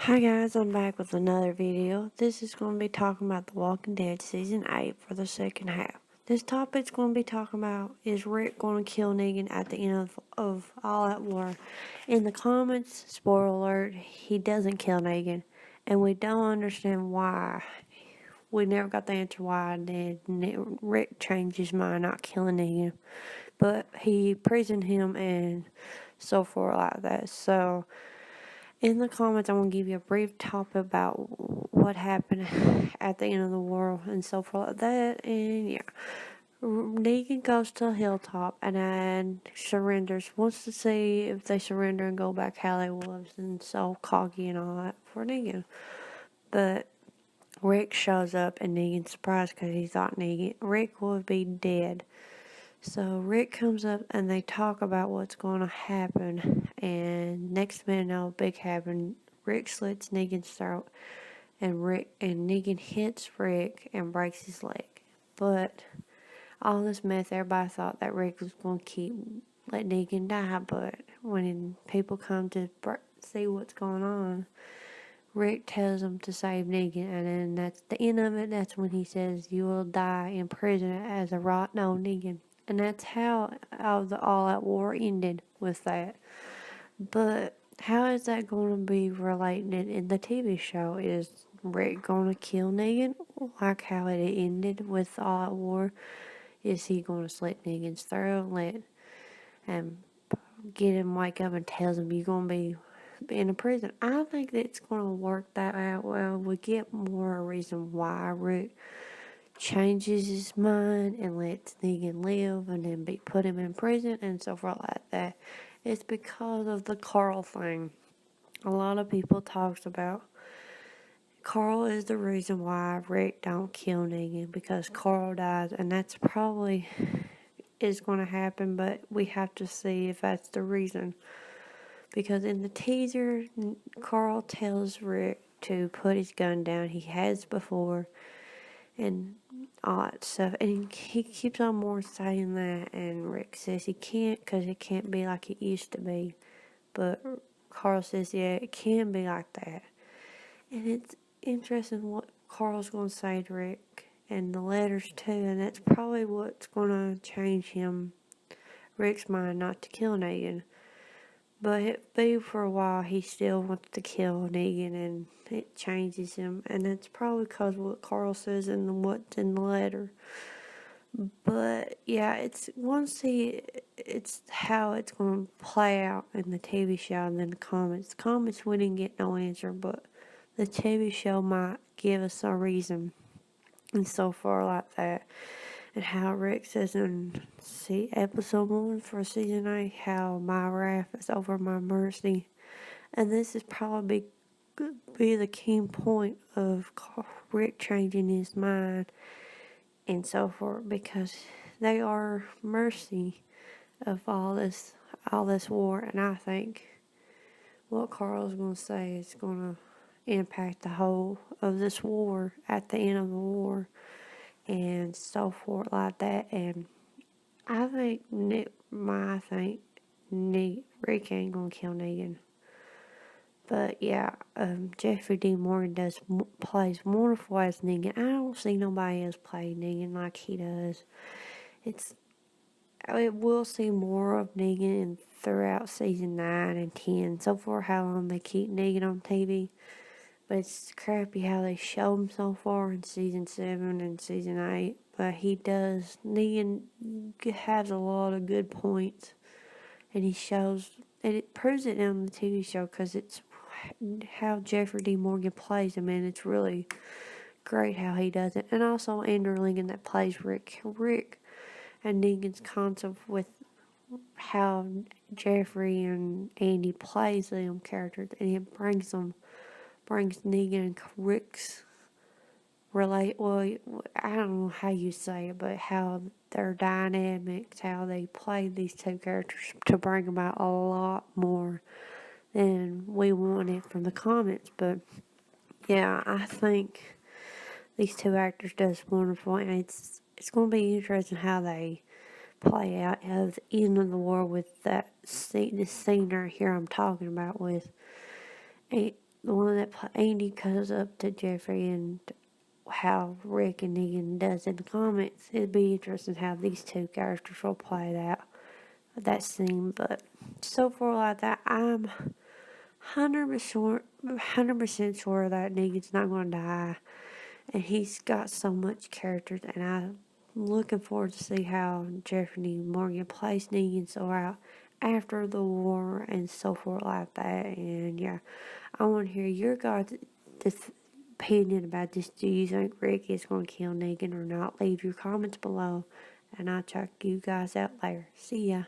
Hi guys, I'm back with another video. This is going to be talking about The Walking Dead Season 8 for the second half. This topic's going to be talking about, is Rick going to kill Negan at the end of All Out War? In the comments, spoiler alert, he doesn't kill Negan. And we don't understand why. We never got the answer why Rick changed his mind not killing Negan. But he imprisoned him and so forth like that. So in the comments, I'm going to give you a brief topic about what happened at the end of the war and so forth like that. And yeah, Negan goes to a hilltop and surrenders. Wants to see if they surrender and go back how they was and so cocky and all that for Negan. But Rick shows up and Negan's surprised because he thought Rick would be dead. So Rick comes up and they talk about what's going to happen. And next minute, no big happen. Rick slits Negan's throat, and Negan hits Rick and breaks his leg. But all this mess, everybody thought that Rick was going to let Negan die. But when people come to see what's going on, Rick tells them to save Negan, and then that's the end of it. That's when he says, "You will die in prison as a Negan." And that's how the all-out war ended with that. But how is that going to be related in the TV show? Is Rick going to kill Negan like how it ended with all-out war? Is he going to slit Negan's throat and get him wake up and tells him you're going to be in a prison? I think that it's going to work that out well. We get more reason why Rick changes his mind and lets Negan live and then put him in prison and so forth like that. It's because of the Carl thing. A lot of people talks about Carl is the reason why Rick don't kill Negan, because Carl dies, and that's probably is going to happen, but we have to see if that's the reason. Because in the teaser, Carl tells Rick to put his gun down. He has before, and all that stuff. And he keeps on more saying that, and Rick says he can't because it can't be like it used to be. But Carl says, yeah, it can be like that. And it's interesting what Carl's going to say to Rick, and the letters too, and that's probably what's going to change Rick's mind not to kill Negan. But it be for a while, he still wants to kill Negan, and it changes him. And it's probably because what Carl says and what's in the letter. But yeah, we'll see. It's how it's going to play out in the TV show and then the comments. The comments, we didn't get no answer, but the TV show might give us a reason and so far like that. And how Rick says in episode 1 for season 8, how my wrath is over my mercy. And this is probably be the key point of Rick changing his mind and so forth, because they are mercy of all this war. And I think what Carl's going to say is going to impact the whole of this war at the end of the war and so forth like that. And I think Rick ain't gonna kill Negan. But yeah, Jeffrey D. Morgan plays wonderful as Negan. I don't see nobody else play Negan like he does. We'll see more of Negan throughout season 9 and 10. So far, how long they keep Negan on TV. But it's crappy how they show him so far in season 7 and season 8. But Negan has a lot of good points. And it proves it on the TV show because it's how Jeffrey D. Morgan plays him. And it's really great how he does it. And also Andrew Lincoln that plays Rick. Rick and Negan's concept with how Jeffrey and Andy plays them characters. And it brings Negan and Rick's I don't know how you say it, but how their dynamics, how they play these two characters to bring them out a lot more than we wanted from the comments. But yeah, I think these two actors does wonderful, and it's going to be interesting how they play out at the end of the war with this scene right here I'm talking about with the one that Andy goes up to Jeffrey, and how Rick and Negan does in the comments. It'd be interesting how these two characters will play that scene. But so far like that, I'm 100% sure that Negan's not going to die, and he's got so much character, and I'm looking forward to see how Jeffrey Morgan plays Negan so out after the war and so forth like that. And yeah, I want to hear your guys' opinion about this. Do you think Rick is going to kill Negan or not? Leave your comments below, and I'll check you guys out later. See ya.